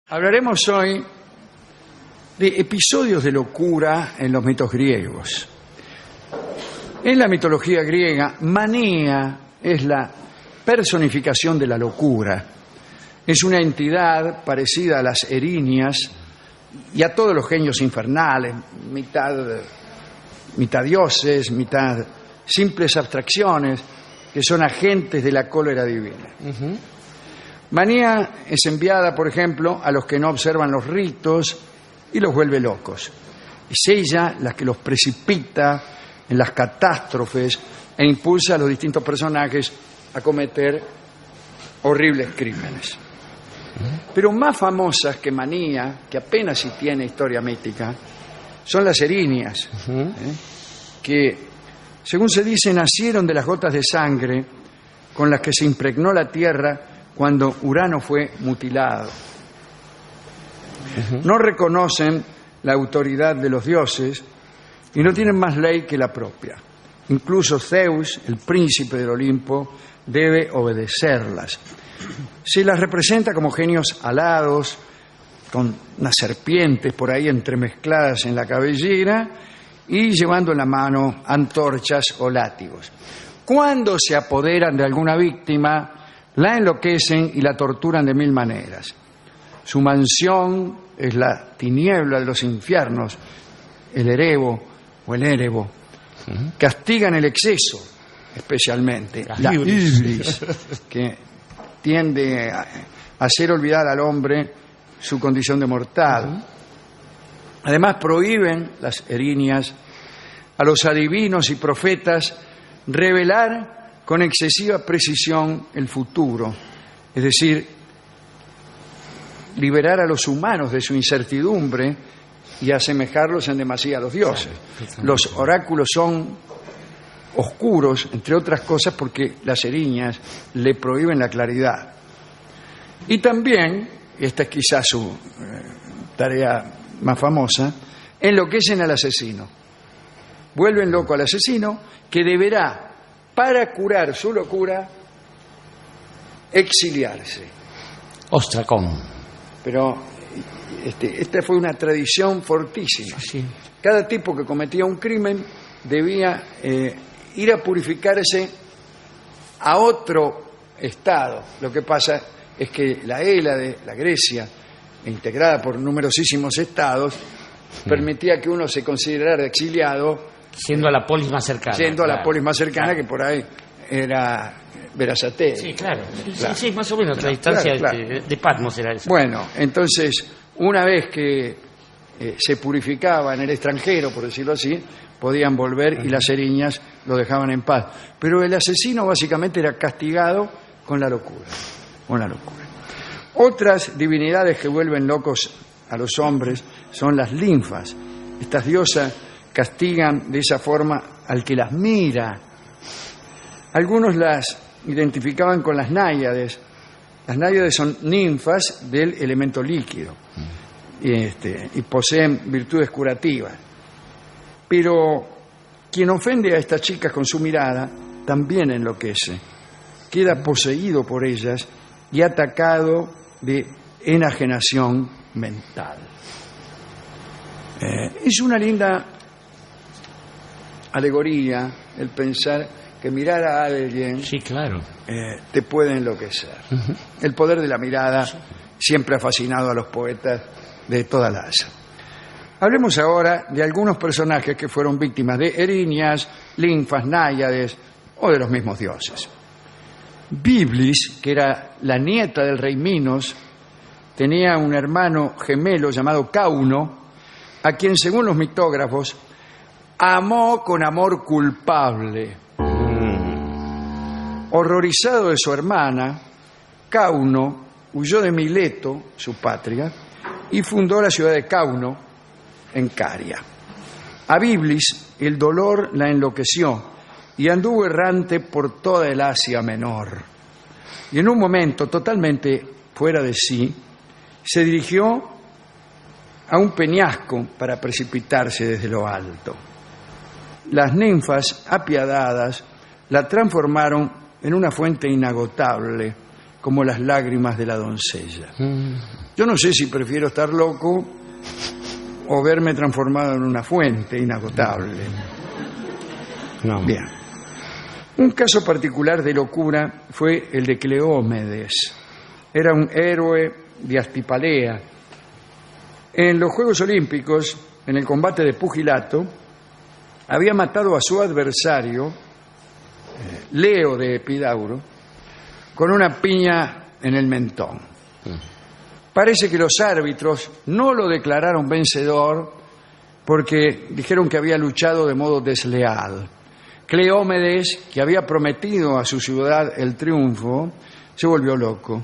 Hablaremos hoy de episodios de locura en los mitos griegos. En la mitología griega, Manía es la personificación de la locura. Es una entidad parecida a las erinias y a todos los genios infernales, mitad dioses, mitad simples abstracciones que son agentes de la cólera divina. Manía es enviada, por ejemplo, a los que no observan los ritos y los vuelve locos. Es ella la que los precipita en las catástrofes e impulsa a los distintos personajes a cometer horribles crímenes. Pero más famosas que Manía, que apenas si tiene historia mítica, son las erinias, que, según se dice, nacieron de las gotas de sangre con las que se impregnó la tierra cuando Urano fue mutilado. No reconocen la autoridad de los dioses y no tienen más ley que la propia. Incluso Zeus, el príncipe del Olimpo, debe obedecerlas. Se las representa como genios alados, con unas serpientes por ahí entremezcladas en la cabellera y llevando en la mano antorchas o látigos. Cuando se apoderan de alguna víctima, la enloquecen y la torturan de mil maneras. Su mansión es la tiniebla de los infiernos, el Erebo o el Erebo. Castigan el exceso, especialmente la ibris, que tiende a hacer olvidar al hombre su condición de mortal. Además, prohíben las erinias a los adivinos y profetas revelar con excesiva precisión el futuro, es decir, liberar a los humanos de su incertidumbre y asemejarlos en demasía a los dioses. Los oráculos son oscuros, entre otras cosas, porque las erinias le prohíben la claridad. Y también, esta es quizás su tarea más famosa, enloquecen al asesino. Vuelven loco al asesino, que deberá, para curar su locura, exiliarse. Ostracón. Pero esta fue una tradición fortísima. Sí. Cada tipo que cometía un crimen debía ir a purificarse a otro estado. Lo que pasa es que la Hélade, la Grecia, integrada por numerosísimos estados, permitía que uno se considerara exiliado Siendo a la polis más cercana. Siendo a la polis más cercana, que por ahí era Verazategui. Sí, claro. Sí, más o menos. La distancia de Patmos era esa. Bueno, entonces, una vez que se purificaba en el extranjero, por decirlo así, podían volver y las eriñas lo dejaban en paz. Pero el asesino básicamente era castigado con la locura. Otras divinidades que vuelven locos a los hombres son las linfas. Estas diosas castigan de esa forma al que las mira. Algunos las identificaban con las náyades. Las náyades son ninfas del elemento líquido y poseen virtudes curativas. Pero quien ofende a estas chicas con su mirada también enloquece. Queda poseído por ellas y atacado de enajenación mental. Es una linda alegoría el pensar que mirar a alguien te puede enloquecer. El poder de la mirada siempre ha fascinado a los poetas de toda la asa. Hablemos ahora de algunos personajes que fueron víctimas de erinias, linfas, náyades o de los mismos dioses. Biblis, que era la nieta del rey Minos, tenía un hermano gemelo llamado Cauno, a quien, según los mitógrafos, amó con amor culpable. Horrorizado de su hermana, Cauno huyó de Mileto, su patria, y fundó la ciudad de Cauno, en Caria. A Biblis el dolor la enloqueció y anduvo errante por toda el Asia Menor. Y en un momento totalmente fuera de sí, se dirigió a un peñasco para precipitarse desde lo alto. Las ninfas, apiadadas, la transformaron en una fuente inagotable, como las lágrimas de la doncella. Yo no sé si prefiero estar loco o verme transformado en una fuente inagotable. No. Bien. Un caso particular de locura fue el de Cleómedes. Era un héroe de Aspipalea. En los Juegos Olímpicos, en el combate de pugilato, había matado a su adversario, Leo de Epidauro, con una piña en el mentón. Parece que los árbitros no lo declararon vencedor porque dijeron que había luchado de modo desleal. Cleómedes, que había prometido a su ciudad el triunfo, se volvió loco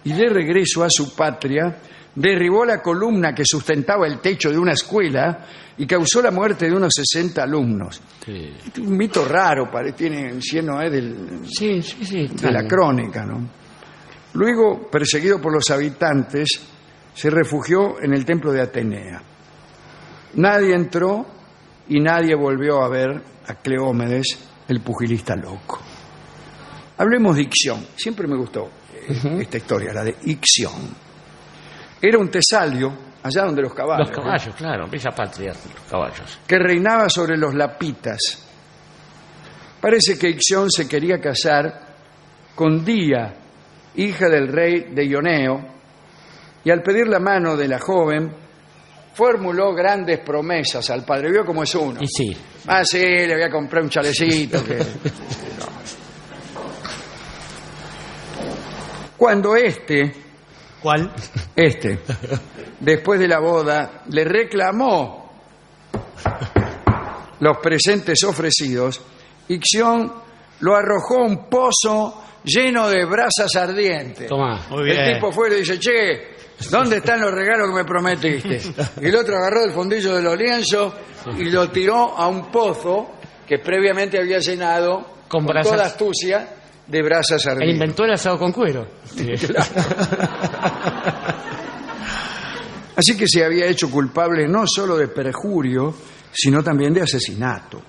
y de regreso a su patria derribó la columna que sustentaba el techo de una escuela y causó la muerte de unos 60 alumnos. Sí. Un mito raro, tiene lleno Sí, de la crónica, ¿no? Luego, perseguido por los habitantes, se refugió en el templo de Atenea. Nadie entró y nadie volvió a ver a Cleómedes, el pugilista loco. Hablemos de Ixión. Siempre me gustó esta historia, la de Ixión. Era un tesalio, allá donde los caballos. Los caballos, claro, bella patria, los caballos. Que reinaba sobre los lapitas. Parece que Ixión se quería casar con Día, hija del rey de Ioneo, y al pedir la mano de la joven, formuló grandes promesas al padre. ¿Vio cómo es uno? Y sí. Ah, sí, le voy a comprar un chalecito. Cuando ¿Cuál? después de la boda, le reclamó los presentes ofrecidos, Ixión lo arrojó a un pozo lleno de brasas ardientes. Tomá, muy bien. El tipo fue y le dice, che, ¿dónde están los regalos que me prometiste? Y el otro agarró el fondillo de los lienzos y lo tiró a un pozo que previamente había llenado con toda astucia de brasas ardientes. Él inventó el asado con cuero. Claro. Así que se había hecho culpable no solo de perjurio, sino también de asesinato.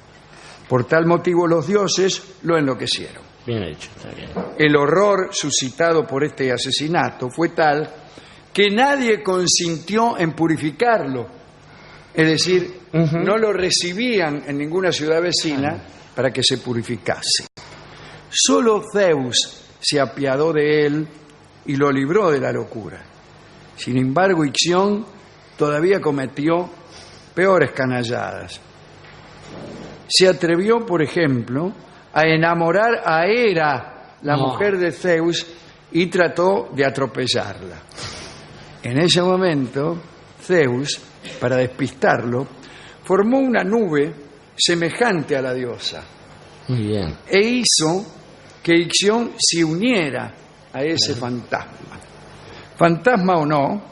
Por tal motivo los dioses lo enloquecieron. Bien hecho, está bien. El horror suscitado por este asesinato fue tal que nadie consintió en purificarlo. Es decir, no lo recibían en ninguna ciudad vecina para que se purificase. Solo Zeus se apiadó de él y lo libró de la locura. Sin embargo, Ixión todavía cometió peores canalladas. Se atrevió, por ejemplo, a enamorar a Hera, la mujer de Zeus, y trató de atropellarla. En ese momento, Zeus, para despistarlo, formó una nube semejante a la diosa. Muy bien. E hizo que Ixión se uniera a ese fantasma. Fantasma o no,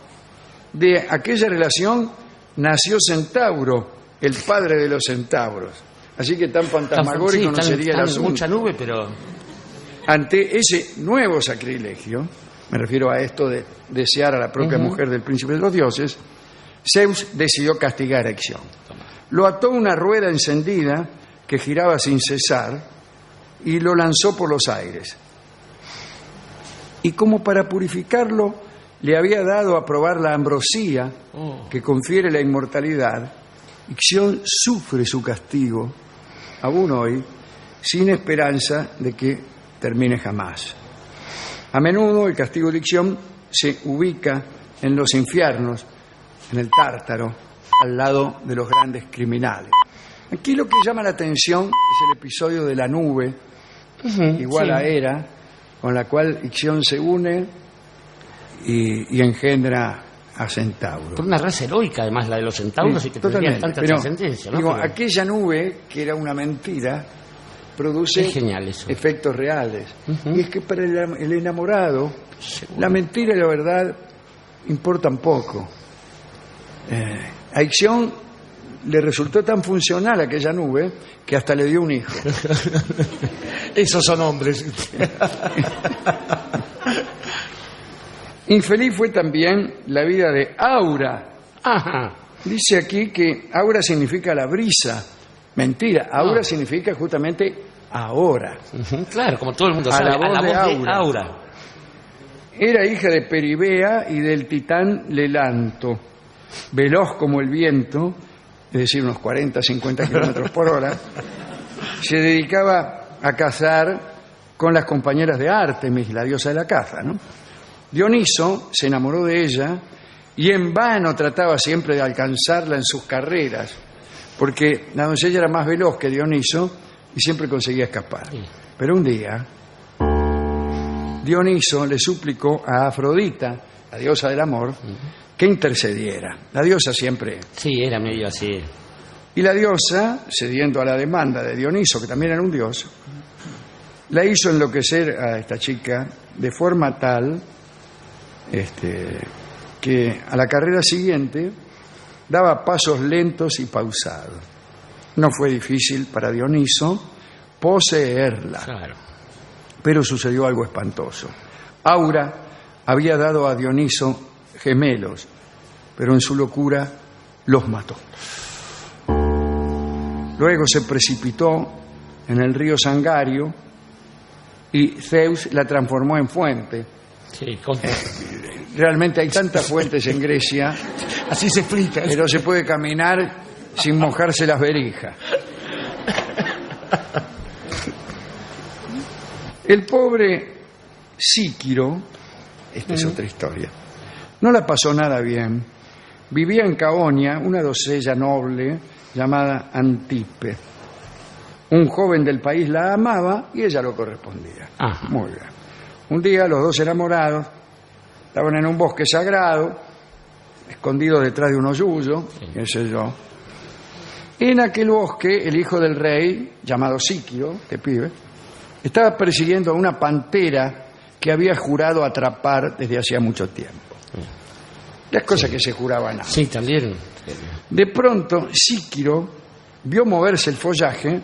de aquella relación nació Centauro, el padre de los centauros. Así que tan fantasmagórico no sería el asunto. Mucha nube, pero... Ante ese nuevo sacrilegio, me refiero a esto de desear a la propia mujer del príncipe de los dioses, Zeus decidió castigar a Ixión. Lo ató a una rueda encendida que giraba sin cesar y lo lanzó por los aires. Y como para purificarlo, le había dado a probar la ambrosía que confiere la inmortalidad. Ixión sufre su castigo, aún hoy, sin esperanza de que termine jamás. A menudo el castigo de Ixión se ubica en los infiernos, en el Tártaro, al lado de los grandes criminales. Aquí lo que llama la atención es el episodio de la nube, igual a Hera, con la cual Ixión se une y engendra a Centauro. Por una raza heroica, además, la de los centauros, y que tendrían tanta trascendencia, ¿no? Digo, aquella nube, que era una mentira, produce efectos reales. Y es que para el enamorado, la mentira y la verdad importan poco. A Ixión le resultó tan funcional aquella nube que hasta le dio un hijo. Esos son hombres. Infeliz fue también la vida de Aura. Ajá. Dice aquí que Aura significa la brisa. Mentira, Aura significa justamente ahora. Claro, como todo el mundo sabe, la voz de Aura. Era hija de Peribea y del titán Lelanto, veloz como el viento, es decir, unos 40-50 kilómetros por hora. Se dedicaba a cazar con las compañeras de Ártemis, la diosa de la caza, ¿no? Dioniso se enamoró de ella y en vano trataba siempre de alcanzarla en sus carreras, porque la doncella era más veloz que Dioniso y siempre conseguía escapar. Pero un día, Dioniso le suplicó a Afrodita, la diosa del amor, que intercediera. La diosa siempre... Sí, era medio así. Y la diosa, cediendo a la demanda de Dioniso, que también era un dios, la hizo enloquecer a esta chica de forma tal que a la carrera siguiente daba pasos lentos y pausados. No fue difícil para Dioniso poseerla. Claro. Pero sucedió algo espantoso. Aura había dado a Dioniso gemelos, pero en su locura los mató. Luego se precipitó en el río Sangario y Zeus la transformó en fuente. Sí, Realmente hay tantas fuentes en Grecia, así se explica. pero se puede caminar sin mojarse las verijas. El pobre Síquiro, esta es otra historia, no la pasó nada bien. Vivía en Caonia una doncella noble llamada Antipe. Un joven del país la amaba y ella lo correspondía. Ajá. Muy bien. Un día los dos enamorados estaban en un bosque sagrado, escondidos detrás de un hoyuyo, qué sé yo. En aquel bosque el hijo del rey, llamado Síquiro, este pibe, estaba persiguiendo a una pantera que había jurado atrapar desde hacía mucho tiempo. Las cosas que se juraban antes. Sí, también. De pronto, Síquiro vio moverse el follaje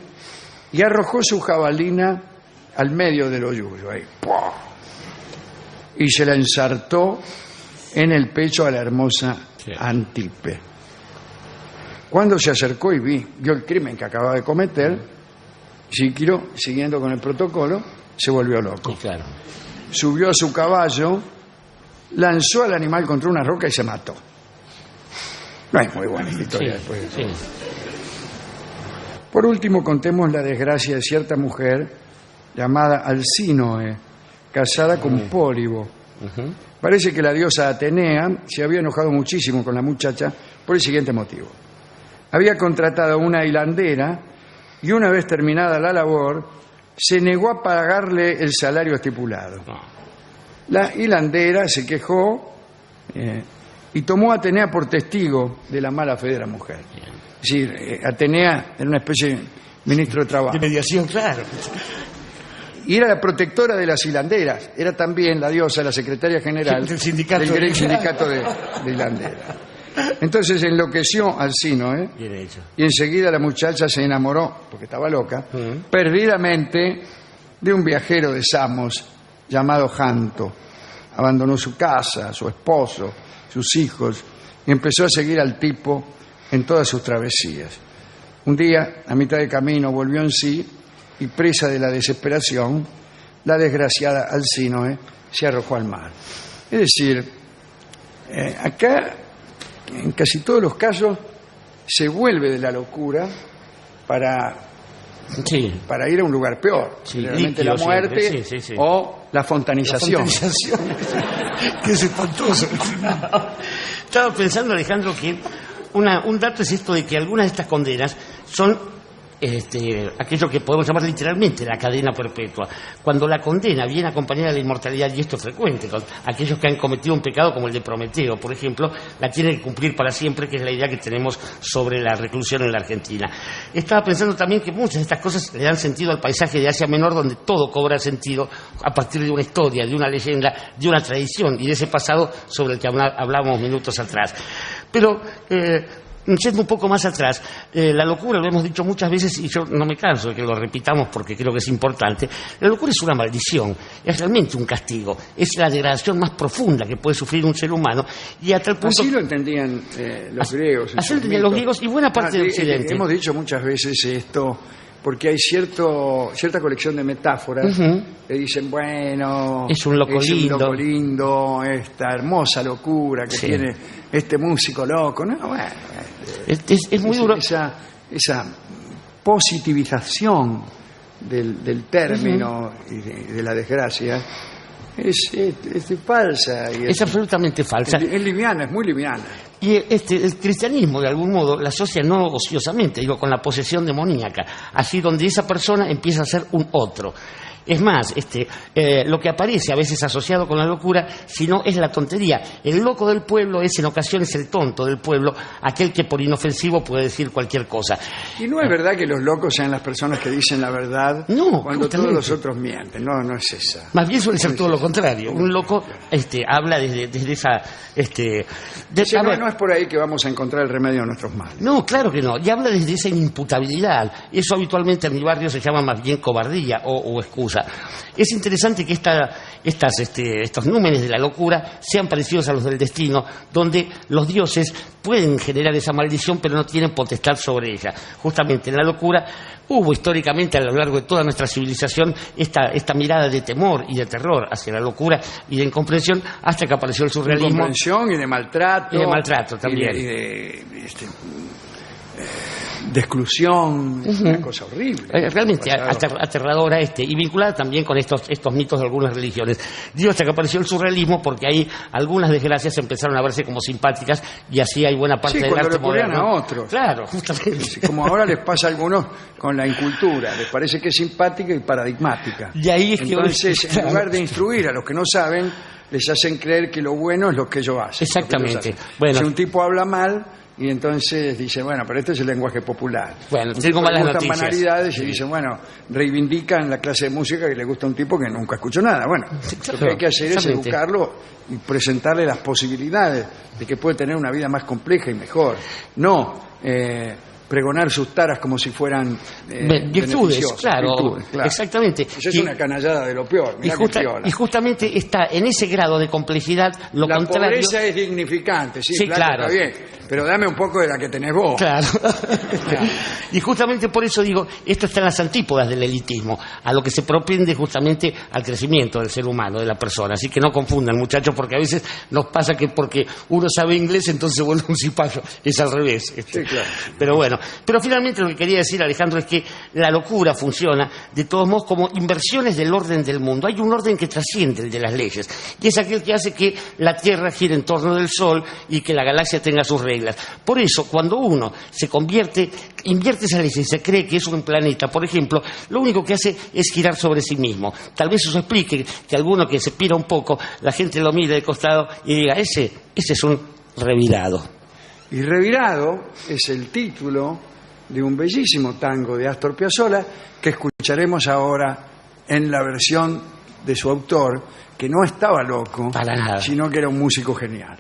y arrojó su jabalina al medio del hoyuyo. Ahí, ¡pua! Y se la ensartó en el pecho a la hermosa Antipe. Cuando se acercó y vio el crimen que acababa de cometer, Síquiro, siguiendo con el protocolo, se volvió loco. Sí, claro. Subió a su caballo, lanzó al animal contra una roca y se mató. No es muy buena esta historia después de todo. Sí. Por último, contemos la desgracia de cierta mujer llamada Alcínoe, casada con Pólibo. Parece que la diosa Atenea se había enojado muchísimo con la muchacha por el siguiente motivo. Había contratado a una hilandera y una vez terminada la labor, se negó a pagarle el salario estipulado. La hilandera se quejó y tomó a Atenea por testigo de la mala fe de la mujer. Es decir, Atenea era una especie de ministro de trabajo. De mediación, claro. Y era la protectora de las hilanderas. Era también la diosa, la secretaria general del sindicato, del gran sindicato de hilanderas. Entonces enloqueció Alcínoe, Bien hecho. y enseguida la muchacha se enamoró, porque estaba loca, perdidamente de un viajero de Samos llamado Janto. Abandonó su casa, su esposo, sus hijos, y empezó a seguir al tipo en todas sus travesías. Un día, a mitad de camino, volvió en sí y, presa de la desesperación, la desgraciada Alcínoe se arrojó al mar. Es decir, acá, en casi todos los casos, se vuelve de la locura para ir a un lugar peor, Sí, realmente líquido la muerte siempre, sí. o la fontanización. Qué es espantoso. Estaba pensando, Alejandro, que un dato es esto de que algunas de estas condenas son aquello que podemos llamar literalmente la cadena perpetua. Cuando la condena viene acompañada de la inmortalidad, y esto es frecuente, con aquellos que han cometido un pecado como el de Prometeo, por ejemplo, la tienen que cumplir para siempre, que es la idea que tenemos sobre la reclusión en la Argentina. Estaba pensando también que muchas de estas cosas le dan sentido al paisaje de Asia Menor, donde todo cobra sentido a partir de una historia, de una leyenda, de una tradición y de ese pasado sobre el que hablábamos minutos atrás. Pero yendo un poco más atrás, la locura, lo hemos dicho muchas veces y yo no me canso de que lo repitamos porque creo que es importante, la locura es una maldición, es realmente un castigo, es la degradación más profunda que puede sufrir un ser humano y a tal punto... Así lo entendían los griegos. Así lo entendían los griegos y buena parte de Occidente. Hemos dicho muchas veces esto, porque hay cierta colección de metáforas que dicen, bueno, es un loco lindo, esta hermosa locura que tiene este músico loco. No, bueno, es muy duro. Esa positivización del término y de la desgracia es falsa. Es absolutamente falsa. Es liviana, es muy liviana. Y el cristianismo, de algún modo, la asocia no ociosamente, con la posesión demoníaca, así donde esa persona empieza a ser un otro. Es más, lo que aparece a veces asociado con la locura, si no es la tontería. El loco del pueblo es en ocasiones el tonto del pueblo, aquel que por inofensivo puede decir cualquier cosa. Y no es verdad que los locos sean las personas que dicen la verdad cuando todos los otros mienten. No es esa. Más bien suele ser todo lo contrario. Un loco habla desde esa... no es por ahí que vamos a encontrar el remedio a nuestros males. No, claro que no. Y habla desde esa inimputabilidad. Eso habitualmente en mi barrio se llama más bien cobardía o excusa. Es interesante que estos númenes de la locura sean parecidos a los del destino, donde los dioses pueden generar esa maldición, pero no tienen potestad sobre ella. Justamente en la locura hubo históricamente a lo largo de toda nuestra civilización esta mirada de temor y de terror hacia la locura y de incomprensión, hasta que apareció el surrealismo. De incomprensión y de maltrato. Y de maltrato también. De exclusión, una cosa horrible. Realmente aterradora y vinculada también con estos mitos de algunas religiones. Digo, hasta que apareció el surrealismo, porque ahí algunas desgracias empezaron a verse como simpáticas, y así hay buena parte del arte moderno. A otros. Claro, justamente. Como ahora les pasa a algunos con la incultura, les parece que es simpática y paradigmática. Y ahí es entonces, en lugar de instruir a los que no saben, les hacen creer que lo bueno es lo que ellos hacen. Exactamente. Bueno, si un tipo habla mal, y entonces dice, bueno, pero este es el lenguaje popular. Bueno, tengo malas noticias. Banalidades y dicen, bueno, reivindican la clase de música que le gusta a un tipo que nunca escuchó nada. Bueno, lo que hay que hacer es educarlo y presentarle las posibilidades de que puede tener una vida más compleja y mejor. No pregonar sus taras como si fueran virtudes, claro, exactamente. Eso es una canallada de lo peor. Y justamente está en ese grado de complejidad lo contrario. La pobreza es dignificante, sí, claro. Está bien, pero dame un poco de la que tenés vos. Claro. Y justamente por eso digo, esto está en las antípodas del elitismo, a lo que se propende justamente al crecimiento del ser humano, de la persona. Así que no confundan, muchachos, porque a veces nos pasa que porque uno sabe inglés, entonces se vuelve un cipayo. Es al revés. Sí, claro. Pero bueno, pero finalmente lo que quería decir, Alejandro, es que la locura funciona de todos modos como inversiones del orden del mundo. Hay un orden que trasciende el de las leyes, y es aquel que hace que la Tierra gire en torno del Sol y que la galaxia tenga sus reglas. Por eso, cuando uno invierte esas leyes y se cree que es un planeta, por ejemplo, lo único que hace es girar sobre sí mismo. Tal vez eso explique que alguno que se pira un poco, la gente lo mire de costado y diga, ese es un revirado. Y Revirado es el título de un bellísimo tango de Astor Piazzolla que escucharemos ahora en la versión de su autor, que no estaba loco, para nada, sino que era un músico genial.